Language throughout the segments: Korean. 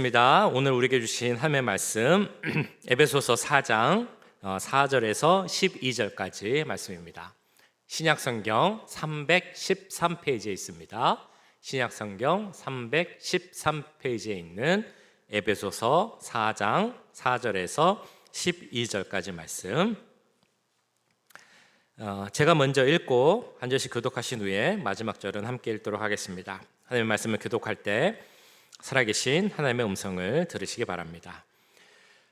오늘 우리에게 주신 하나님의 말씀 에베소서 4장 4절에서 12절까지 말씀입니다. 신약성경 313페이지에 있습니다. 신약성경 313페이지에 있는 에베소서 4장 4절에서 12절까지 말씀, 제가 먼저 읽고 한 절씩 교독하신 후에 마지막 절은 함께 읽도록 하겠습니다. 하나님의 말씀을 교독할 때 살아계신 하나님의 음성을 들으시기 바랍니다.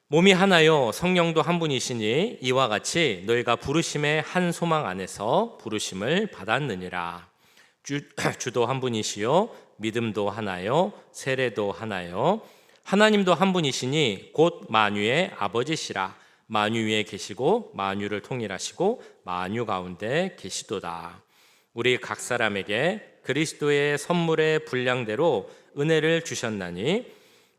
몸이 하나요 성령도 한 분이시니 이와 같이 너희가 부르심의 한 소망 안에서 부르심을 받았느니라. 주도 한 분이시요 믿음도 하나요 세례도 하나요 하나님도 한 분이시니 곧 만유의 아버지시라. 만유 위에 계시고 만유를 통일하시고 만유 가운데 계시도다. 우리 각 사람에게 그리스도의 선물의 분량대로 은혜를 주셨나니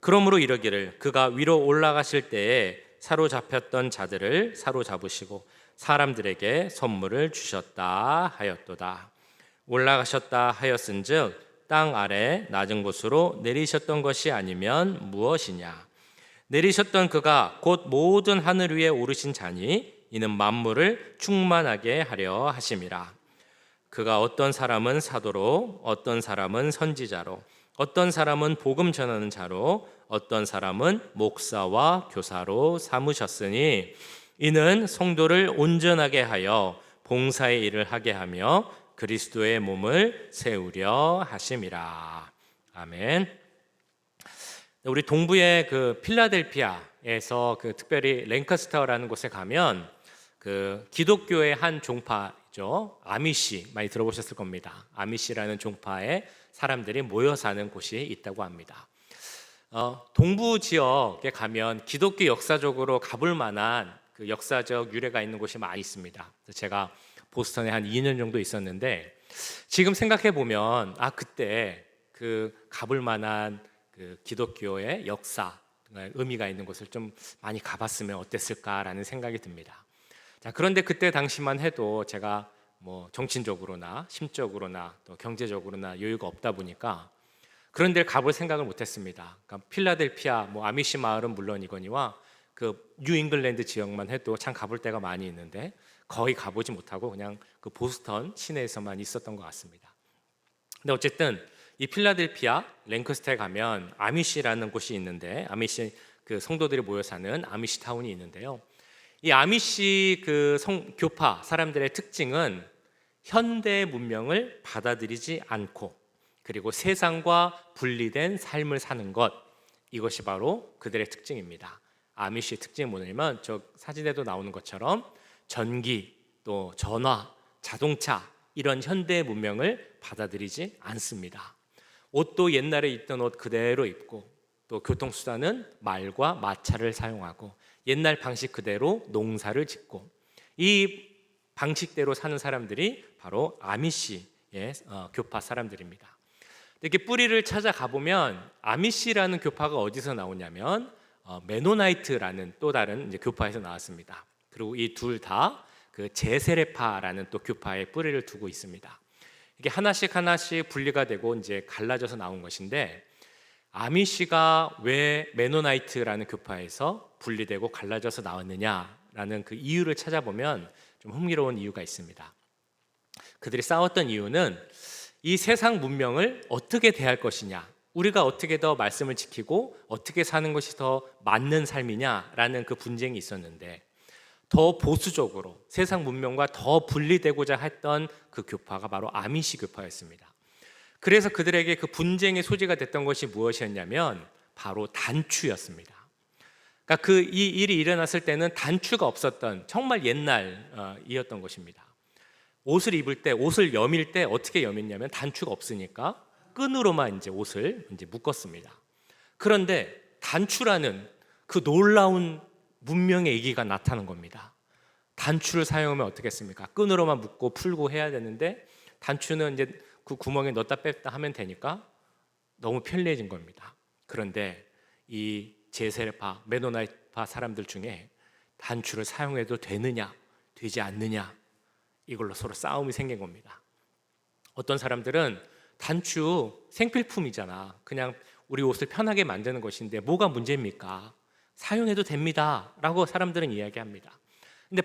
그러므로 이르기를 그가 위로 올라가실 때에 사로잡혔던 자들을 사로잡으시고 사람들에게 선물을 주셨다 하였도다. 올라가셨다 하였은즉 땅 아래 낮은 곳으로 내리셨던 것이 아니면 무엇이냐. 내리셨던 그가 곧 모든 하늘 위에 오르신 자니 이는 만물을 충만하게 하려 하심이라. 그가 어떤 사람은 사도로 어떤 사람은 선지자로 어떤 사람은 복음 전하는 자로 어떤 사람은 목사와 교사로 삼으셨으니 이는 성도를 온전하게 하여 봉사의 일을 하게 하며 그리스도의 몸을 세우려 하심이라. 아멘. 우리 동부의 그 필라델피아에서 특별히 랭커스터라는 곳에 가면 기독교의 한 종파죠. 아미시 많이 들어보셨을 겁니다. 아미시라는 종파의 사람들이 모여 사는 곳이 있다고 합니다. 동부 지역에 가면 기독교 역사적으로 가볼 만한 역사적 유래가 있는 곳이 많이 있습니다. 제가 보스턴에 한 2년 정도 있었는데 지금 생각해 보면 그때 가볼 만한 기독교의 역사, 의미가 있는 곳을 좀 많이 가봤으면 어땠을까라는 생각이 듭니다. 그런데 그때 당시만 해도 제가 정신적으로나 심적으로나 또 경제적으로나 여유가 없다 보니까 그런 데를 가볼 생각을 못했습니다. 그러니까 필라델피아, 아미시 마을은 물론이거니와 뉴잉글랜드 지역만 해도 참 가볼 데가 많이 있는데 거의 가보지 못하고 그냥 보스턴 시내에서만 있었던 것 같습니다. 근데 어쨌든 이 필라델피아 랭커스터에 가면 아미시라는 곳이 있는데 아미시 성도들이 모여 사는 아미시 타운이 있는데요. 이 아미시 교파 사람들의 특징은 현대 문명을 받아들이지 않고 그리고 세상과 분리된 삶을 사는 것, 이것이 바로 그들의 특징입니다. 아미시의 특징이 뭐냐면 저 사진에도 나오는 것처럼 전기, 또 전화, 자동차 이런 현대 문명을 받아들이지 않습니다. 옷도 옛날에 입던 옷 그대로 입고 또 교통수단은 말과 마차를 사용하고 옛날 방식 그대로 농사를 짓고 이 방식대로 사는 사람들이 바로 아미시의 교파 사람들입니다. 이렇게 뿌리를 찾아가 보면 아미시라는 교파가 어디서 나오냐면 메노나이트라는 또 다른 교파에서 나왔습니다. 그리고 이 둘 다 제세례파라는 또 교파의 뿌리를 두고 있습니다. 이게 하나씩 분리가 되고 이제 갈라져서 나온 것인데 아미시가 왜 메노나이트라는 교파에서 분리되고 갈라져서 나왔느냐라는 이유를 찾아보면 좀 흥미로운 이유가 있습니다. 그들이 싸웠던 이유는 이 세상 문명을 어떻게 대할 것이냐, 우리가 어떻게 더 말씀을 지키고 어떻게 사는 것이 더 맞는 삶이냐라는 분쟁이 있었는데 더 보수적으로 세상 문명과 더 분리되고자 했던 교파가 바로 아미시 교파였습니다. 그래서 그들에게 분쟁의 소지가 됐던 것이 무엇이었냐면 바로 단추였습니다. 그러니까 이 일이 일어났을 때는 단추가 없었던 정말 옛날이었던 것입니다. 옷을 입을 때, 옷을 여밀 때 어떻게 여밀냐면 단추가 없으니까 끈으로만 옷을 묶었습니다. 그런데 단추라는 놀라운 문명의 얘기가 나타난 겁니다. 단추를 사용하면 어떻겠습니까? 끈으로만 묶고 풀고 해야 되는데 단추는 구멍에 넣었다 뺐다 하면 되니까 너무 편리해진 겁니다. 그런데 이 제세례파, 메노나이트파 사람들 중에 단추를 사용해도 되느냐, 되지 않느냐 이걸로 서로 싸움이 생긴 겁니다. 어떤 사람들은 단추 생필품이잖아. 그냥 우리 옷을 편하게 만드는 것인데 뭐가 문제입니까? 사용해도 됩니다 라고 사람들은 이야기합니다. 근데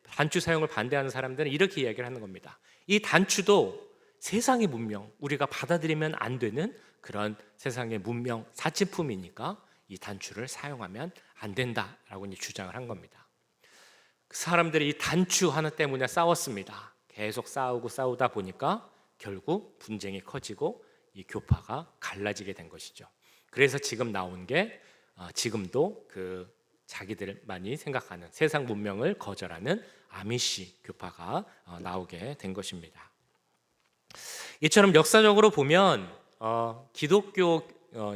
단추 사용을 반대하는 사람들은 이렇게 이야기를 하는 겁니다. 이 단추도 세상의 문명, 우리가 받아들이면 안 되는 그런 세상의 문명, 사치품이니까 이 단추를 사용하면 안 된다라고 이제 주장을 한 겁니다. 그 사람들이 이 단추 하나 때문에 싸웠습니다. 계속 싸우다 보니까 결국 분쟁이 커지고 이 교파가 갈라지게 된 것이죠. 그래서 지금 나온 게 지금도 그 자기들만이 생각하는 세상 문명을 거절하는 아미시 교파가 나오게 된 것입니다. 이처럼 역사적으로 보면 기독교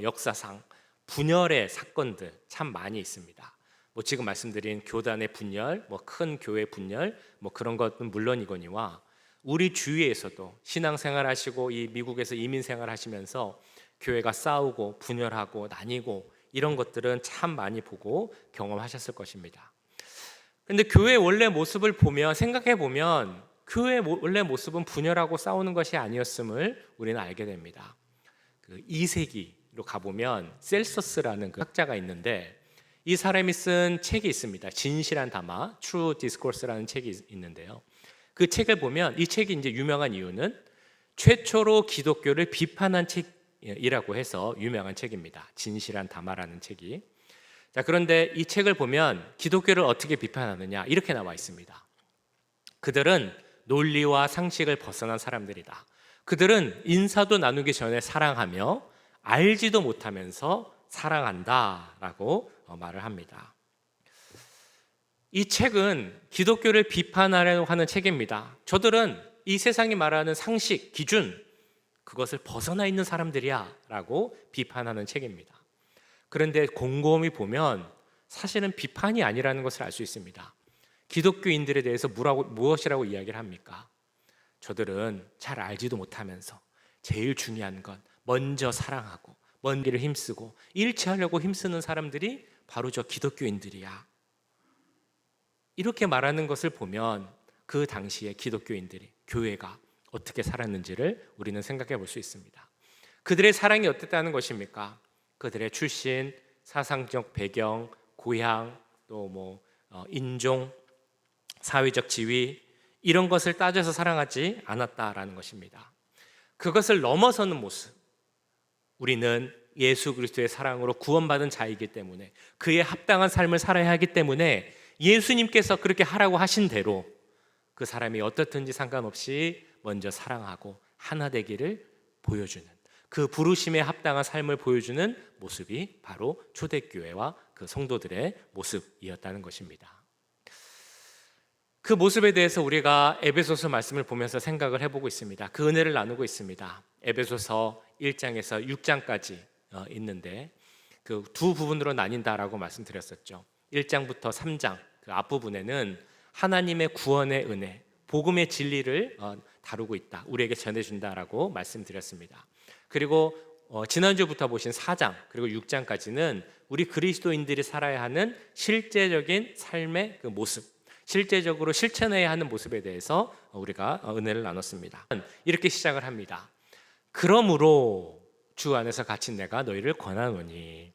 역사상 분열의 사건들 참 많이 있습니다. 뭐 지금 말씀드린 교단의 분열, 뭐 큰 교회 분열, 뭐 그런 것은 물론이거니와 우리 주위에서도 신앙생활 하시고 이 미국에서 이민 생활 하시면서 교회가 싸우고 분열하고 나뉘고 이런 것들은 참 많이 보고 경험하셨을 것입니다. 그런데 교회의 원래 모습을 보면 생각해 보면 교회의 원래 모습은 분열하고 싸우는 것이 아니었음을 우리는 알게 됩니다. 그 2세기로 가보면 셀서스라는 그 학자가 있는데 이 사람이 쓴 책이 있습니다. 진실한 담화, True Discourse라는 책이 있는데요. 그 책을 보면 이 책이 이제 유명한 이유는 최초로 기독교를 비판한 책이라고 해서 유명한 책입니다. 진실한 담화라는 책이. 자, 그런데 이 책을 보면 기독교를 어떻게 비판하느냐 이렇게 나와 있습니다. 그들은 논리와 상식을 벗어난 사람들이다. 그들은 인사도 나누기 전에 사랑하며 알지도 못하면서 사랑한다라고 말을 합니다. 이 책은 기독교를 비판하려고 하는 책입니다. 저들은 이 세상이 말하는 상식, 기준 그것을 벗어나 있는 사람들이야 라고 비판하는 책입니다. 그런데 곰곰이 보면 사실은 비판이 아니라는 것을 알 수 있습니다. 기독교인들에 대해서 무엇이라고 이야기를 합니까? 저들은 잘 알지도 못하면서 제일 중요한 건 먼저 사랑하고 먼 길을 힘쓰고 일치하려고 힘쓰는 사람들이 바로 저 기독교인들이야. 이렇게 말하는 것을 보면 그 당시에 기독교인들이 교회가 어떻게 살았는지를 우리는 생각해 볼 수 있습니다. 그들의 사랑이 어땠다는 것입니까? 그들의 출신, 사상적 배경, 고향, 또 인종, 사회적 지위 이런 것을 따져서 사랑하지 않았다라는 것입니다. 그것을 넘어서는 모습, 우리는 예수 그리스도의 사랑으로 구원받은 자이기 때문에 그에 합당한 삶을 살아야 하기 때문에 예수님께서 그렇게 하라고 하신 대로 그 사람이 어떻든지 상관없이 먼저 사랑하고 하나 되기를 보여주는 그 부르심에 합당한 삶을 보여주는 모습이 바로 초대교회와 그 성도들의 모습이었다는 것입니다. 그 모습에 대해서 우리가 에베소서 말씀을 보면서 생각을 해보고 있습니다. 그 은혜를 나누고 있습니다. 에베소서 1장에서 6장까지 있는데 그 두 부분으로 나뉜다라고 말씀드렸었죠. 1장부터 3장 그 앞부분에는 하나님의 구원의 은혜, 복음의 진리를 다루고 있다. 우리에게 전해준다라고 말씀드렸습니다. 그리고 지난주부터 보신 4장 그리고 6장까지는 우리 그리스도인들이 살아야 하는 실제적인 삶의 그 모습, 실제적으로 실천해야 하는 모습에 대해서 우리가 은혜를 나눴습니다. 이렇게 시작을 합니다. 그러므로 주 안에서 갇힌 내가 너희를 권하노니.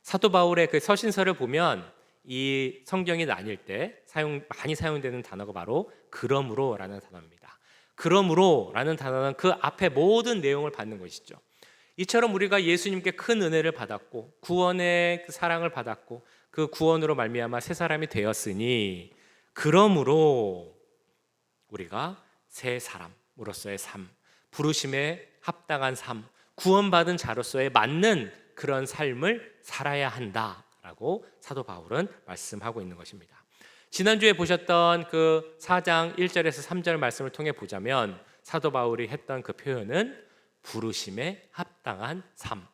사도 바울의 그 서신서를 보면 이 성경이 나뉠 때 많이 사용되는 단어가 바로 그러므로라는 단어입니다. 그러므로라는 단어는 그 앞에 모든 내용을 받는 것이죠. 이처럼 우리가 예수님께 큰 은혜를 받았고 구원의 그 사랑을 받았고 그 구원으로 말미암아 새 사람이 되었으니 그러므로 우리가 새 사람으로서의 삶, 부르심에 합당한 삶, 구원받은 자로서의 맞는 그런 삶을 살아야 한다라고 사도 바울은 말씀하고 있는 것입니다. 지난주에 보셨던 그 4장 1절에서 3절 말씀을 통해 보자면 사도 바울이 했던 그 표현은 부르심에 합당한 삶.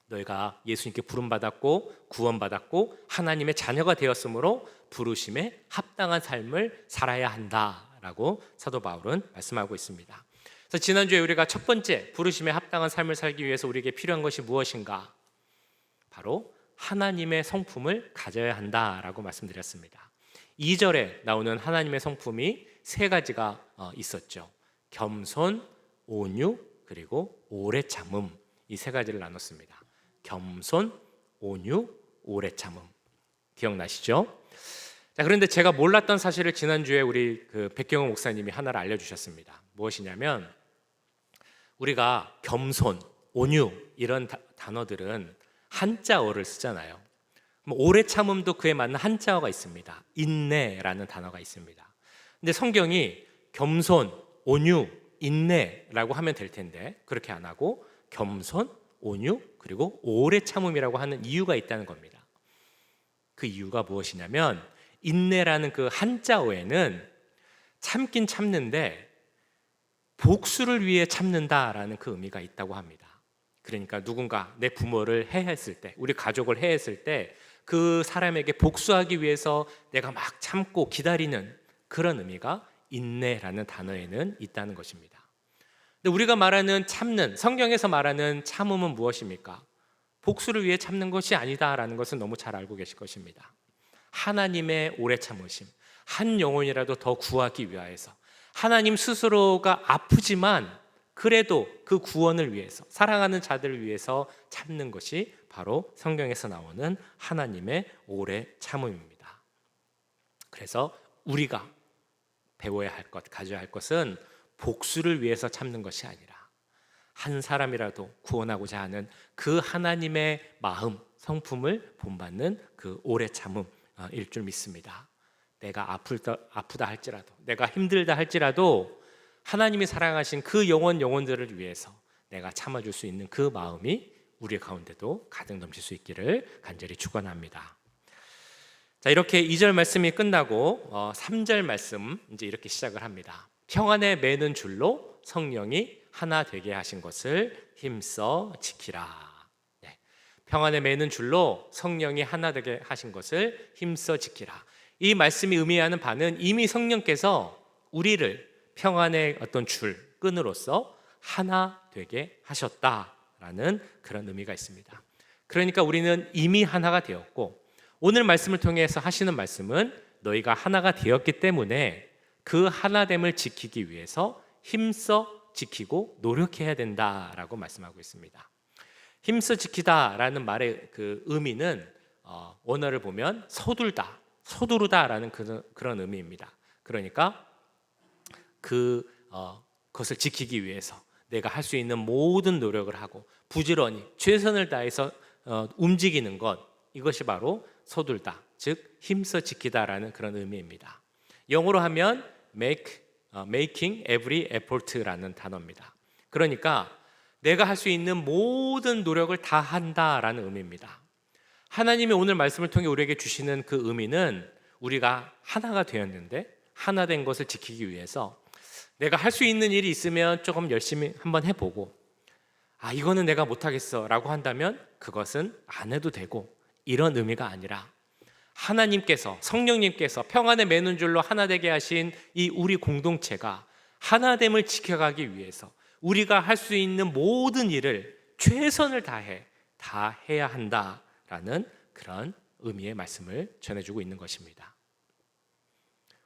너희가 예수님께 부름받았고 구원받았고 하나님의 자녀가 되었으므로 부르심에 합당한 삶을 살아야 한다라고 사도 바울은 말씀하고 있습니다. 그래서 지난주에 우리가 첫 번째 부르심에 합당한 삶을 살기 위해서 우리에게 필요한 것이 무엇인가? 바로 하나님의 성품을 가져야 한다라고 말씀드렸습니다. 2절에 나오는 하나님의 성품이 세 가지가 있었죠. 겸손, 온유, 그리고 오래 참음. 이 세 가지를 나눴습니다. 겸손, 온유, 오래 참음. 기억나시죠? 자, 그런데 제가 몰랐던 사실을 지난주에 우리 백경호 목사님이 하나를 알려주셨습니다. 무엇이냐면 우리가 겸손, 온유 이런 단어들은 한자어를 쓰잖아요. 오래 참음도 그에 맞는 한자어가 있습니다. 인내라는 단어가 있습니다. 근데 성경이 겸손, 온유, 인내라고 하면 될 텐데 그렇게 안 하고 겸손, 온유, 그리고 오래 참음이라고 하는 이유가 있다는 겁니다. 그 이유가 무엇이냐면 인내라는 그 한자어에는 참긴 참는데 복수를 위해 참는다라는 그 의미가 있다고 합니다. 그러니까 누군가 내 부모를 해했을 때, 우리 가족을 해했을 때 그 사람에게 복수하기 위해서 내가 막 참고 기다리는 그런 의미가 인내라는 단어에는 있다는 것입니다. 근데 우리가 말하는 참는, 성경에서 말하는 참음은 무엇입니까? 복수를 위해 참는 것이 아니다라는 것은 너무 잘 알고 계실 것입니다. 하나님의 오래 참으심, 한 영혼이라도 더 구하기 위하여서 하나님 스스로가 아프지만 그래도 그 구원을 위해서, 사랑하는 자들을 위해서 참는 것이 바로 성경에서 나오는 하나님의 오래 참음입니다. 그래서 우리가 배워야 할 것, 가져야 할 것은 복수를 위해서 참는 것이 아니라 한 사람이라도 구원하고자 하는 그 하나님의 마음, 성품을 본받는 그 오래 참음일 줄 믿습니다. 내가 아프다 할지라도, 내가 힘들다 할지라도 하나님이 사랑하신 그 영혼들을 위해서 내가 참아줄 수 있는 그 마음이 우리 가운데도 가득 넘칠 수 있기를 간절히 축원합니다. 자, 이렇게 2절 말씀이 끝나고 3절 말씀 이제 이렇게 시작을 합니다. 평안에 매는 줄로 성령이 하나 되게 하신 것을 힘써 지키라. 네. 평안에 매는 줄로 성령이 하나 되게 하신 것을 힘써 지키라. 이 말씀이 의미하는 바는 이미 성령께서 우리를 평안의 어떤 줄, 끈으로서 하나 되게 하셨다라는 그런 의미가 있습니다. 그러니까 우리는 이미 하나가 되었고 오늘 말씀을 통해서 하시는 말씀은 너희가 하나가 되었기 때문에 그 하나됨을 지키기 위해서 힘써 지키고 노력해야 된다라고 말씀하고 있습니다. 힘써 지키다라는 말의 그 의미는 원어를 보면 서둘다, 서두르다라는 그런 의미입니다. 그러니까 그것을 지키기 위해서 내가 할 수 있는 모든 노력을 하고 부지런히 최선을 다해서 움직이는 것, 이것이 바로 서둘다, 즉 힘써 지키다라는 그런 의미입니다. 영어로 하면 making every effort라는 단어입니다. 그러니까 내가 할 수 있는 모든 노력을 다 한다라는 의미입니다. 하나님이 오늘 말씀을 통해 우리에게 주시는 그 의미는 우리가 하나가 되었는데 하나 된 것을 지키기 위해서 내가 할 수 있는 일이 있으면 조금 열심히 한번 해보고 이거는 내가 못하겠어 라고 한다면 그것은 안 해도 되고 이런 의미가 아니라 하나님께서, 성령님께서 평안에 매는 줄로 하나 되게 하신 이 우리 공동체가 하나됨을 지켜가기 위해서 우리가 할 수 있는 모든 일을 최선을 다해 다 해야 한다라는 그런 의미의 말씀을 전해주고 있는 것입니다.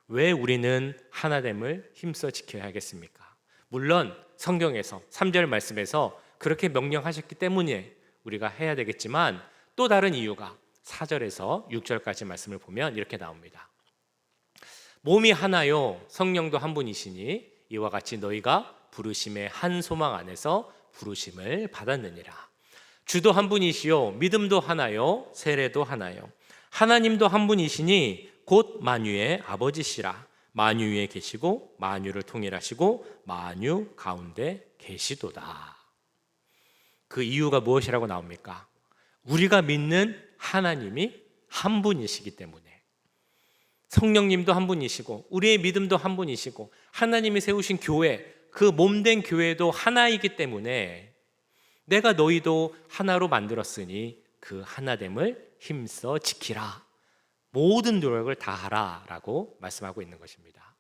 왜 우리는 하나됨을 힘써 지켜야 하겠습니까? 물론 성경에서 3절 말씀에서 그렇게 명령하셨기 때문에 우리가 해야 되겠지만 또 다른 이유가 4절에서 6절까지 말씀을 보면 이렇게 나옵니다. 몸이 하나요 성령도 한 분이시니 이와 같이 너희가 부르심의 한 소망 안에서 부르심을 받았느니라. 주도 한 분이시요 믿음도 하나요 세례도 하나요 하나님도 한 분이시니 곧 만유의 아버지시라. 만유 위에 계시고 만유를 통일하시고 만유 가운데 계시도다. 그 이유가 무엇이라고 나옵니까? 우리가 믿는 하나님이 한 분이시기 때문에, 성령님도 한 분이시고 우리의 믿음도 한 분이시고 하나님이 세우신 교회, 그 몸된 교회도 하나이기 때문에 내가 너희도 하나로 만들었으니 그 하나됨을 힘써 지키라. 모든 노력을 다 하라라고 말씀하고 있는 것입니다.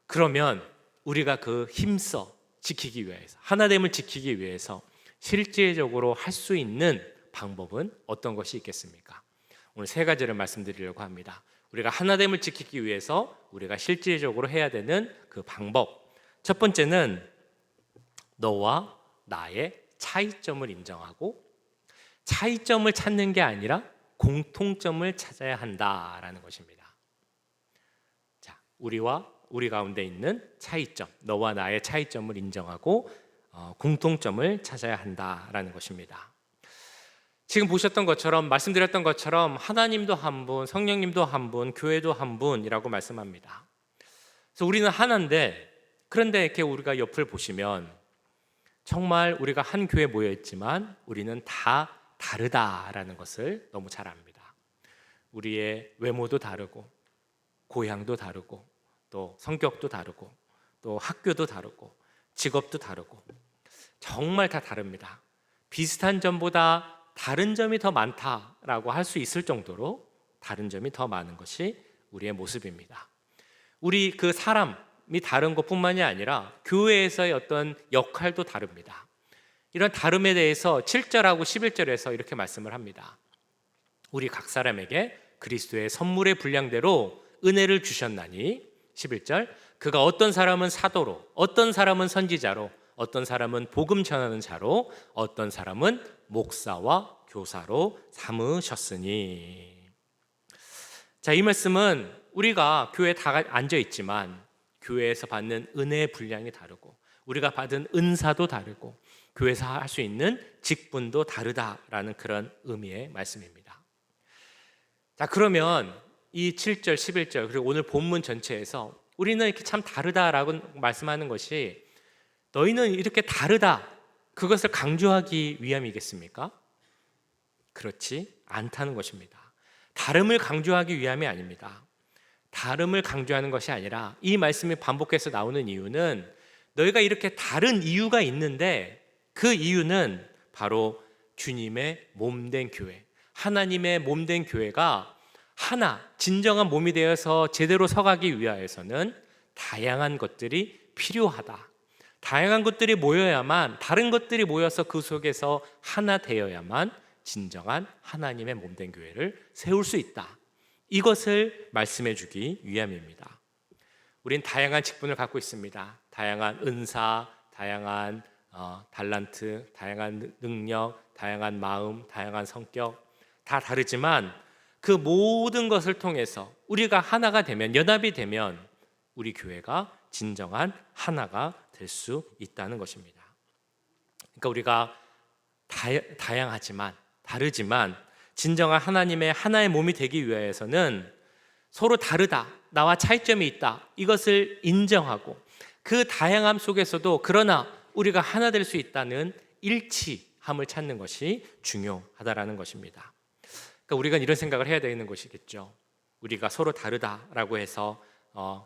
그러면 우리가 그 힘써 지키기 위해서, 하나됨을 지키기 위해서 실제적으로 할 수 있는 방법은 어떤 것이 있겠습니까? 오늘 세 가지를 말씀드리려고 합니다. 우리가 하나됨을 지키기 위해서 우리가 실질적으로 해야 되는 그 방법. 첫 번째는 너와 나의 차이점을 인정하고 차이점을 찾는 게 아니라 공통점을 찾아야 한다라는 것입니다. 자, 우리 가운데 있는 차이점, 너와 나의 차이점을 인정하고 공통점을 찾아야 한다라는 것입니다. 지금 보셨던 것처럼, 말씀드렸던 것처럼 하나님도 한 분, 성령님도 한 분, 교회도 한 분이라고 말씀합니다. 그래서 우리는 하나인데, 그런데 이렇게 우리가 옆을 보시면 정말 우리가 한 교회에 모여 있지만 우리는 다 다르다라는 것을 너무 잘 압니다. 우리의 외모도 다르고 고향도 다르고 또 성격도 다르고 또 학교도 다르고 직업도 다르고 정말 다 다릅니다. 비슷한 점보다 다른 점이 더 많다라고 할 수 있을 정도로 다른 점이 더 많은 것이 우리의 모습입니다. 우리 그 사람이 다른 것뿐만이 아니라 교회에서의 어떤 역할도 다릅니다. 이런 다름에 대해서 7절하고 11절에서 이렇게 말씀을 합니다. 우리 각 사람에게 그리스도의 선물의 분량대로 은혜를 주셨나니 11절 그가 어떤 사람은 사도로, 어떤 사람은 선지자로, 어떤 사람은 복음 전하는 자로, 어떤 사람은 목사와 교사로 삼으셨으니. 자, 이 말씀은 우리가 교회에 다 앉아 있지만 교회에서 받는 은혜의 분량이 다르고 우리가 받은 은사도 다르고 교회에서 할 수 있는 직분도 다르다라는 그런 의미의 말씀입니다. 자, 그러면 이 7절, 11절 그리고 오늘 본문 전체에서 우리는 이렇게 참 다르다라고 말씀하는 것이 너희는 이렇게 다르다, 그것을 강조하기 위함이겠습니까? 그렇지 않다는 것입니다. 다름을 강조하기 위함이 아닙니다. 다름을 강조하는 것이 아니라 이 말씀이 반복해서 나오는 이유는 너희가 이렇게 다른 이유가 있는데 그 이유는 바로 주님의 몸된 교회, 하나님의 몸된 교회가 하나, 진정한 몸이 되어서 제대로 서가기 위하여서는 다양한 것들이 필요하다. 다양한 것들이 모여야만, 다른 것들이 모여서 그 속에서 하나 되어야만 진정한 하나님의 몸된 교회를 세울 수 있다. 이것을 말씀해 주기 위함입니다. 우린 다양한 직분을 갖고 있습니다. 다양한 은사, 다양한 달란트, 다양한 능력, 다양한 마음, 다양한 성격 다 다르지만 그 모든 것을 통해서 우리가 하나가 되면, 연합이 되면 우리 교회가 진정한 하나가 될 수 있다는 것입니다. 그러니까 우리가 다양하지만, 다르지만 진정한 하나님의 하나의 몸이 되기 위해서는 서로 다르다, 나와 차이점이 있다, 이것을 인정하고 그 다양함 속에서도 그러나 우리가 하나 될 수 있다는 일치함을 찾는 것이 중요하다라는 것입니다. 그러니까 우리가 이런 생각을 해야 되는 것이겠죠. 우리가 서로 다르다라고 해서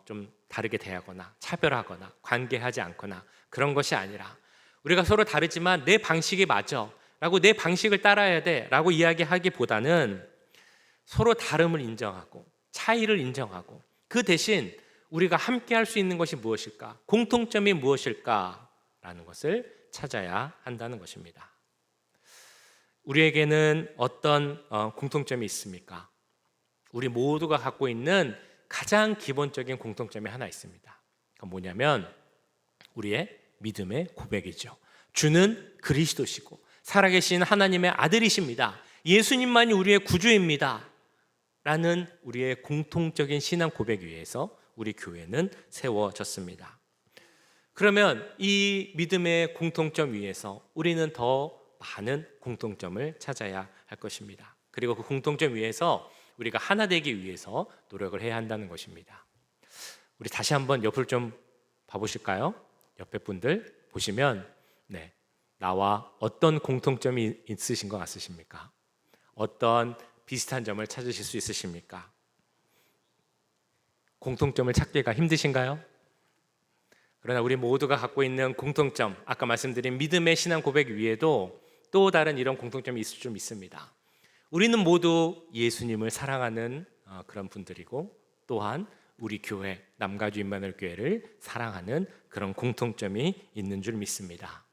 좀 다르게 대하거나 차별하거나 관계하지 않거나 그런 것이 아니라 우리가 서로 다르지만 내 방식이 맞아 라고 내 방식을 따라야 돼 라고 이야기하기보다는 서로 다름을 인정하고 차이를 인정하고 그 대신 우리가 함께 할 수 있는 것이 무엇일까? 공통점이 무엇일까? 라는 것을 찾아야 한다는 것입니다. 우리에게는 어떤 공통점이 있습니까? 우리 모두가 갖고 있는 가장 기본적인 공통점이 하나 있습니다. 그건 뭐냐면 우리의 믿음의 고백이죠. 주는 그리스도시고 살아계신 하나님의 아들이십니다. 예수님만이 우리의 구주입니다. 라는 우리의 공통적인 신앙 고백 위에서 우리 교회는 세워졌습니다. 그러면 이 믿음의 공통점 위에서 우리는 더 많은 공통점을 찾아야 할 것입니다. 그리고 그 공통점 위에서 우리가 하나 되기 위해서 노력을 해야 한다는 것입니다. 우리 다시 한번 옆을 좀 봐보실까요? 옆에 분들 보시면 나와 어떤 공통점이 있으신 것 같으십니까? 어떤 비슷한 점을 찾으실 수 있으십니까? 공통점을 찾기가 힘드신가요? 그러나 우리 모두가 갖고 있는 공통점, 아까 말씀드린 믿음의 신앙 고백 위에도 또 다른 이런 공통점이 좀 있습니다. 우리는 모두 예수님을 사랑하는 그런 분들이고 또한 우리 교회, 남가주 임마누엘 교회를 사랑하는 그런 공통점이 있는 줄 믿습니다.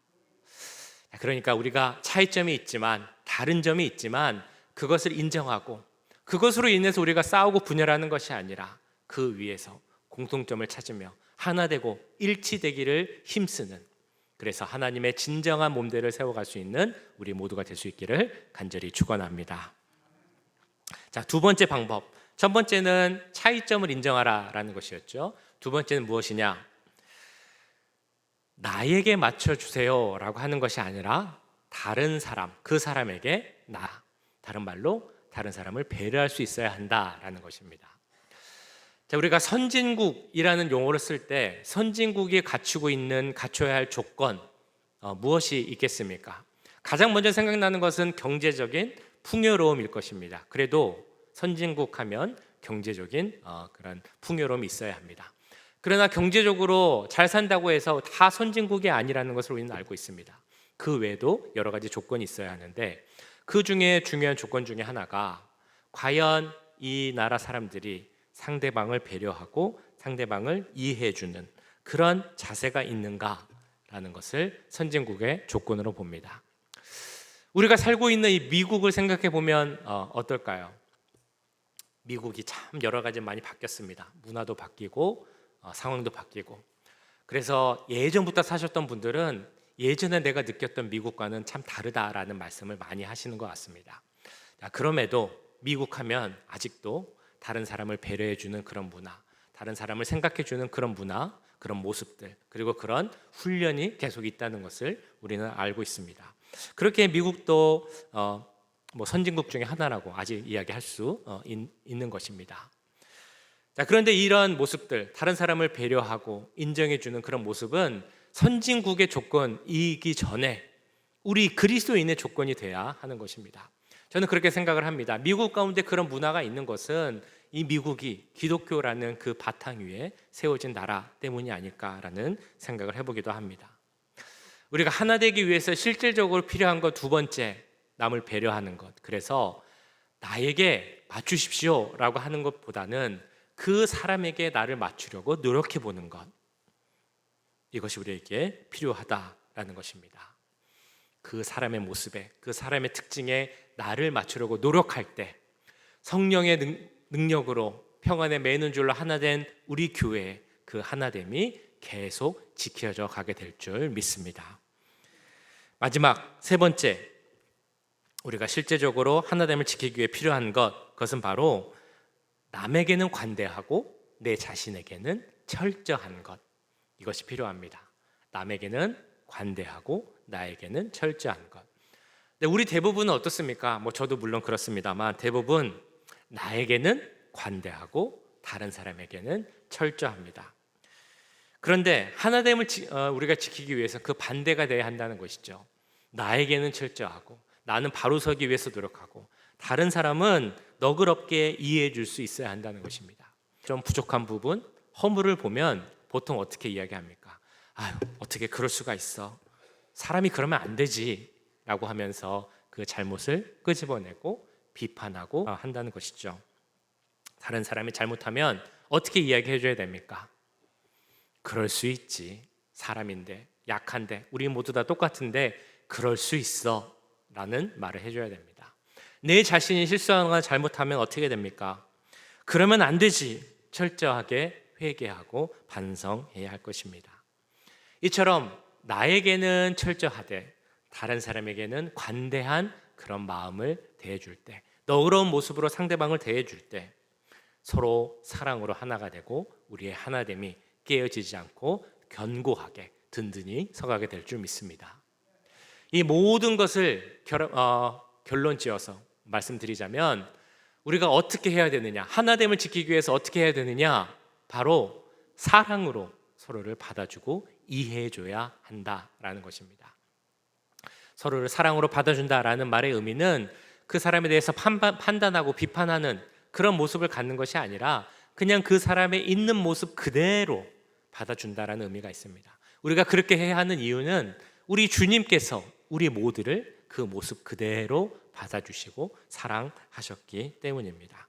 그러니까 우리가 차이점이 있지만, 다른 점이 있지만 그것을 인정하고 그것으로 인해서 우리가 싸우고 분열하는 것이 아니라 그 위에서 공통점을 찾으며 하나 되고 일치되기를 힘쓰는, 그래서 하나님의 진정한 몸대를 세워갈 수 있는 우리 모두가 될 수 있기를 간절히 축원합니다. 자, 두 번째 방법. 첫 번째는 차이점을 인정하라라는 것이었죠. 두 번째는 무엇이냐? 나에게 맞춰주세요라고 하는 것이 아니라 다른 사람, 그 사람에게 다른 말로 다른 사람을 배려할 수 있어야 한다라는 것입니다. 자, 우리가 선진국이라는 용어를 쓸 때 선진국이 갖춰야 할 조건 무엇이 있겠습니까? 가장 먼저 생각나는 것은 경제적인 풍요로움일 것입니다. 그래도 선진국 하면 경제적인 그런 풍요로움이 있어야 합니다. 그러나 경제적으로 잘 산다고 해서 다 선진국이 아니라는 것을 우리는 알고 있습니다. 그 외에도 여러 가지 조건이 있어야 하는데 그 중에 중요한 조건 중에 하나가 과연 이 나라 사람들이 상대방을 배려하고 상대방을 이해해주는 그런 자세가 있는가라는 것을 선진국의 조건으로 봅니다. 우리가 살고 있는 이 미국을 생각해 보면 어떨까요? 미국이 참 여러 가지 많이 바뀌었습니다. 문화도 바뀌고 상황도 바뀌고. 그래서 예전부터 사셨던 분들은 예전에 내가 느꼈던 미국과는 참 다르다라는 말씀을 많이 하시는 것 같습니다. 그럼에도 미국 하면 아직도 다른 사람을 배려해주는 그런 문화, 다른 사람을 생각해주는 그런 문화, 그런 모습들, 그리고 그런 훈련이 계속 있다는 것을 우리는 알고 있습니다. 그렇게 미국도 선진국 중에 하나라고 아직 이야기할 수 있는 것입니다. 자, 그런데 이런 모습들, 다른 사람을 배려하고 인정해주는 그런 모습은 선진국의 조건이기 전에 우리 그리스도인의 조건이 돼야 하는 것입니다. 저는 그렇게 생각을 합니다. 미국 가운데 그런 문화가 있는 것은 이 미국이 기독교라는 그 바탕 위에 세워진 나라 때문이 아닐까라는 생각을 해보기도 합니다. 우리가 하나 되기 위해서 실질적으로 필요한 것 두 번째, 남을 배려하는 것. 그래서 나에게 맞추십시오라고 하는 것보다는 그 사람에게 나를 맞추려고 노력해 보는 것, 이것이 우리에게 필요하다라는 것입니다. 그 사람의 모습에, 그 사람의 특징에 나를 맞추려고 노력할 때 성령의 능력으로 평안에 매는 줄로 하나 된 우리 교회의 그 하나됨이 계속 지켜져 가게 될 줄 믿습니다. 마지막 세 번째, 우리가 실제적으로 하나됨을 지키기 위해 필요한 그것은 바로 남에게는 관대하고 내 자신에게는 철저한 것, 이것이 필요합니다. 남에게는 관대하고 나에게는 철저한 것. 근데 우리 대부분은 어떻습니까? 저도 물론 그렇습니다만 대부분 나에게는 관대하고 다른 사람에게는 철저합니다. 그런데 하나됨을 우리가 지키기 위해서 그 반대가 돼야 한다는 것이죠. 나에게는 철저하고 나는 바로 서기 위해서 노력하고 다른 사람은 너그럽게 이해해 줄 수 있어야 한다는 것입니다. 좀 부족한 부분, 허물을 보면 보통 어떻게 이야기합니까? 아유, 어떻게 그럴 수가 있어. 사람이 그러면 안 되지 라고 하면서 그 잘못을 끄집어내고 비판하고 한다는 것이죠. 다른 사람이 잘못하면 어떻게 이야기해 줘야 됩니까? 그럴 수 있지. 사람인데, 약한데, 우리 모두 다 똑같은데 그럴 수 있어 라는 말을 해줘야 됩니다. 내 자신이 실수하거나 잘못하면 어떻게 됩니까? 그러면 안 되지. 철저하게 회개하고 반성해야 할 것입니다. 이처럼 나에게는 철저하되 다른 사람에게는 관대한 그런 마음을 대해줄 때, 너그러운 모습으로 상대방을 대해줄 때 서로 사랑으로 하나가 되고 우리의 하나됨이 깨어지지 않고 견고하게 든든히 서가게 될 줄 믿습니다. 이 모든 것을 결론 지어서 말씀드리자면 우리가 어떻게 해야 되느냐, 하나됨을 지키기 위해서 어떻게 해야 되느냐, 바로 사랑으로 서로를 받아주고 이해해줘야 한다라는 것입니다. 서로를 사랑으로 받아준다라는 말의 의미는 그 사람에 대해서 판단하고 비판하는 그런 모습을 갖는 것이 아니라 그냥 그 사람의 있는 모습 그대로 받아준다라는 의미가 있습니다. 우리가 그렇게 해야 하는 이유는 우리 주님께서 우리 모두를 그 모습 그대로 받아주시고 사랑하셨기 때문입니다.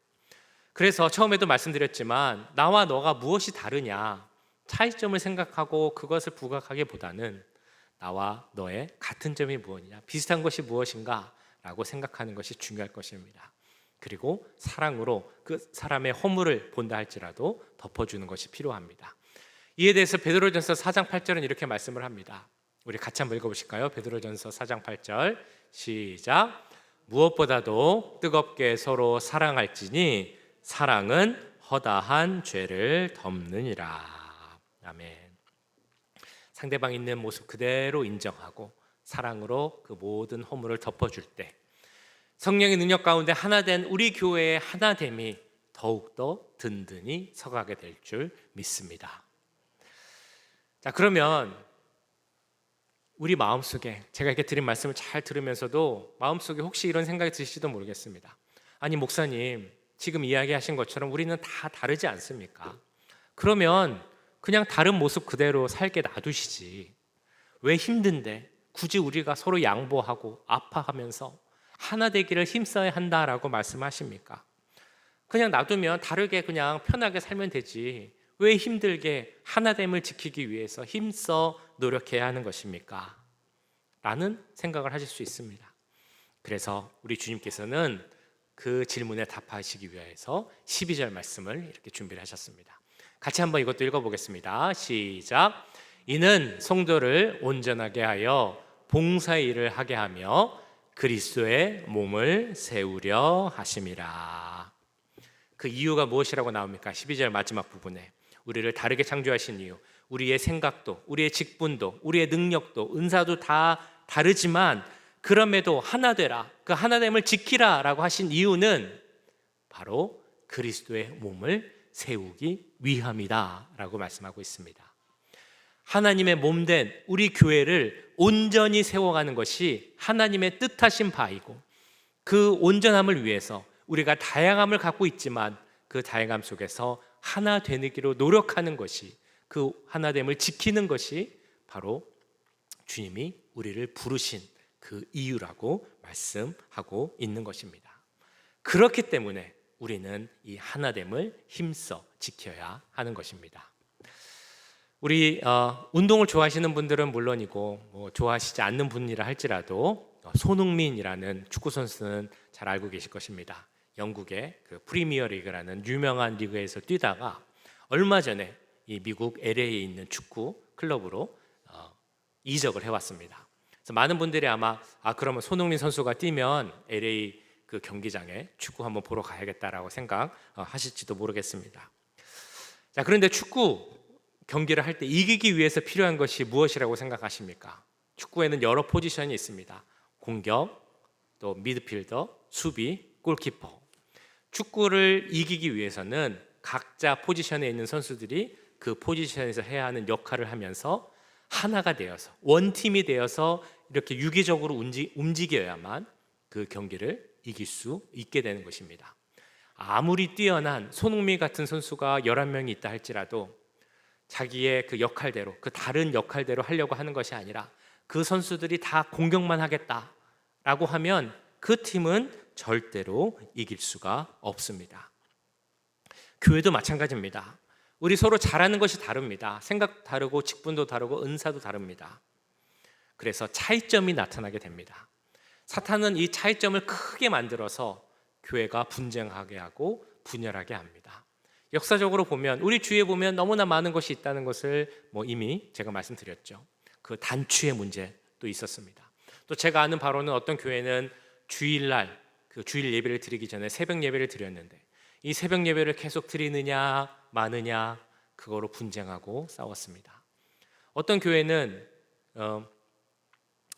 그래서 처음에도 말씀드렸지만 나와 너가 무엇이 다르냐, 차이점을 생각하고 그것을 부각하기보다는 나와 너의 같은 점이 무엇이냐, 비슷한 것이 무엇인가 라고 생각하는 것이 중요할 것입니다. 그리고 사랑으로 그 사람의 허물을 본다 할지라도 덮어주는 것이 필요합니다. 이에 대해서 베드로전서 4장 8절은 이렇게 말씀을 합니다. 우리 같이 한번 읽어보실까요? 베드로전서 4장 8절 시작. 무엇보다도 뜨겁게 서로 사랑할지니 사랑은 허다한 죄를 덮느니라. 아멘. 상대방 있는 모습 그대로 인정하고 사랑으로 그 모든 허물을 덮어줄 때 성령의 능력 가운데 하나 된 우리 교회의 하나됨이 더욱더 든든히 서가게 될 줄 믿습니다. 자, 그러면 우리 마음속에 제가 이렇게 드린 말씀을 잘 들으면서도 마음속에 혹시 이런 생각이 드실지도 모르겠습니다. 아니 목사님, 지금 이야기하신 것처럼 우리는 다 다르지 않습니까? 그러면 그냥 다른 모습 그대로 살게 놔두시지 왜 힘든데 굳이 우리가 서로 양보하고 아파하면서 하나 되기를 힘써야 한다라고 말씀하십니까? 그냥 놔두면 다르게 그냥 편하게 살면 되지 왜 힘들게 하나됨을 지키기 위해서 힘써 노력해야 하는 것입니까? 라는 생각을 하실 수 있습니다. 그래서 우리 주님께서는 그 질문에 답하시기 위해서 12절 말씀을 이렇게 준비를 하셨습니다. 같이 한번 이것도 읽어보겠습니다. 시작. 이는 성도를 온전하게 하여 봉사의 일을 하게 하며 그리스도의 몸을 세우려 하심이라. 그 이유가 무엇이라고 나옵니까? 12절 마지막 부분에 우리를 다르게 창조하신 이유, 우리의 생각도, 우리의 직분도, 우리의 능력도, 은사도 다 다르지만 그럼에도 하나 되라, 그 하나됨을 지키라 라고 하신 이유는 바로 그리스도의 몸을 세우기 위함이다 라고 말씀하고 있습니다. 하나님의 몸된 우리 교회를 온전히 세워가는 것이 하나님의 뜻하신 바이고 그 온전함을 위해서 우리가 다양함을 갖고 있지만 그 다양함 속에서 하나 되기로 노력하는 것이 그 하나됨을 지키는 것이 바로 주님이 우리를 부르신 그 이유라고 말씀하고 있는 것입니다. 그렇기 때문에 우리는 이 하나됨을 힘써 지켜야 하는 것입니다. 우리 운동을 좋아하시는 분들은 물론이고 좋아하시지 않는 분이라 할지라도 손흥민이라는 축구 선수는 잘 알고 계실 것입니다. 영국의 그 프리미어 리그라는 유명한 리그에서 뛰다가 얼마 전에 이 미국 LA에 있는 축구 클럽으로 이적을 해왔습니다. 그래서 많은 분들이 아마 그러면 손흥민 선수가 뛰면 LA 그 경기장에 축구 한번 보러 가야겠다라고 생각하실지도 모르겠습니다. 자, 그런데 축구 경기를 할 때 이기기 위해서 필요한 것이 무엇이라고 생각하십니까? 축구에는 여러 포지션이 있습니다. 공격, 또 미드필더, 수비, 골키퍼. 축구를 이기기 위해서는 각자 포지션에 있는 선수들이 그 포지션에서 해야 하는 역할을 하면서 하나가 되어서 원팀이 되어서 이렇게 유기적으로 움직여야만 그 경기를 이길 수 있게 되는 것입니다. 아무리 뛰어난 손흥민 같은 선수가 11명이 있다 할지라도 자기의 그 역할대로, 그 다른 역할대로 하려고 하는 것이 아니라 그 선수들이 다 공격만 하겠다라고 하면 그 팀은 절대로 이길 수가 없습니다. 교회도 마찬가지입니다. 우리 서로 잘하는 것이 다릅니다. 생각 다르고 직분도 다르고 은사도 다릅니다. 그래서 차이점이 나타나게 됩니다. 사탄은 이 차이점을 크게 만들어서 교회가 분쟁하게 하고 분열하게 합니다. 역사적으로 보면 우리 주위에 보면 너무나 많은 것이 있다는 것을 이미 제가 말씀드렸죠. 그 단추의 문제도 있었습니다. 또 제가 아는 바로는 어떤 교회는 주일날 그 주일 예배를 드리기 전에 새벽 예배를 드렸는데 이 새벽 예배를 계속 드리느냐 마느냐 그거로 분쟁하고 싸웠습니다. 어떤 교회는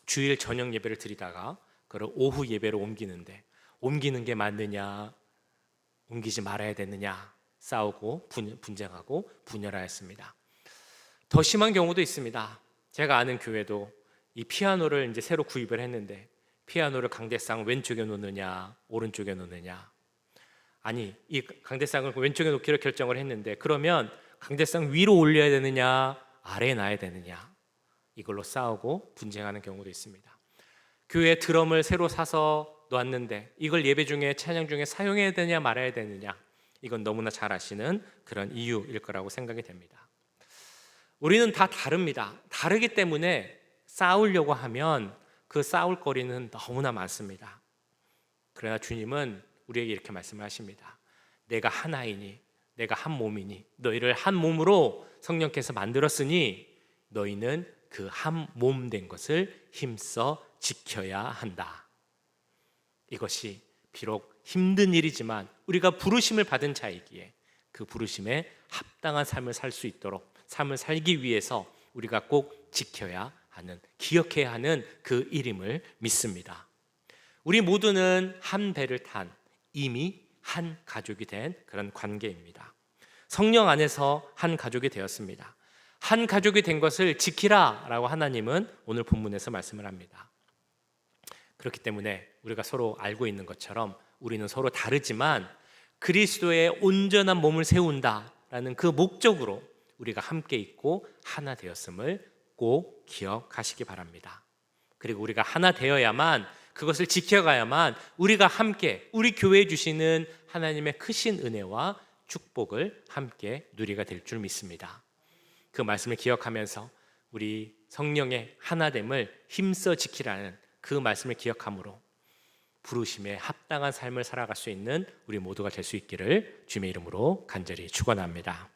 주일 저녁 예배를 드리다가 그걸 오후 예배로 옮기는데 옮기는 게 맞느냐 옮기지 말아야 되느냐 싸우고 분쟁하고 분열하였습니다. 더 심한 경우도 있습니다. 제가 아는 교회도 이 피아노를 이제 새로 구입을 했는데 피아노를 강대상 왼쪽에 놓느냐 오른쪽에 놓느냐, 아니 이 강대상을 왼쪽에 놓기로 결정을 했는데 그러면 강대상 위로 올려야 되느냐 아래에 놔야 되느냐 이걸로 싸우고 분쟁하는 경우도 있습니다. 교회에 드럼을 새로 사서 놨는데 이걸 예배 중에 찬양 중에 사용해야 되냐 말아야 되느냐, 이건 너무나 잘 아시는 그런 이유일 거라고 생각이 됩니다. 우리는 다 다릅니다. 다르기 때문에 싸우려고 하면 그 싸울 거리는 너무나 많습니다. 그러나 주님은 우리에게 이렇게 말씀을 하십니다. 내가 하나이니 내가 한 몸이니 너희를 한 몸으로 성령께서 만들었으니 너희는 그 한 몸 된 것을 힘써 지켜야 한다. 이것이 비록 힘든 일이지만 우리가 부르심을 받은 자이기에 그 부르심에 합당한 삶을 살 수 있도록, 삶을 살기 위해서 우리가 꼭 지켜야 하는, 기억해야 하는 그 일임을 믿습니다. 우리 모두는 한 배를 탄 이미 한 가족이 된 그런 관계입니다. 성령 안에서 한 가족이 되었습니다. 한 가족이 된 것을 지키라 라고 하나님은 오늘 본문에서 말씀을 합니다. 그렇기 때문에 우리가 서로 알고 있는 것처럼 우리는 서로 다르지만 그리스도의 온전한 몸을 세운다라는 그 목적으로 우리가 함께 있고 하나 되었음을 꼭 기억하시기 바랍니다. 그리고 우리가 하나 되어야만, 그것을 지켜가야만 우리가 함께 우리 교회에 주시는 하나님의 크신 은혜와 축복을 함께 누리가 될 줄 믿습니다. 그 말씀을 기억하면서 우리 성령의 하나됨을 힘써 지키라는 그 말씀을 기억함으로 부르심에 합당한 삶을 살아갈 수 있는 우리 모두가 될 수 있기를 주님의 이름으로 간절히 축원합니다.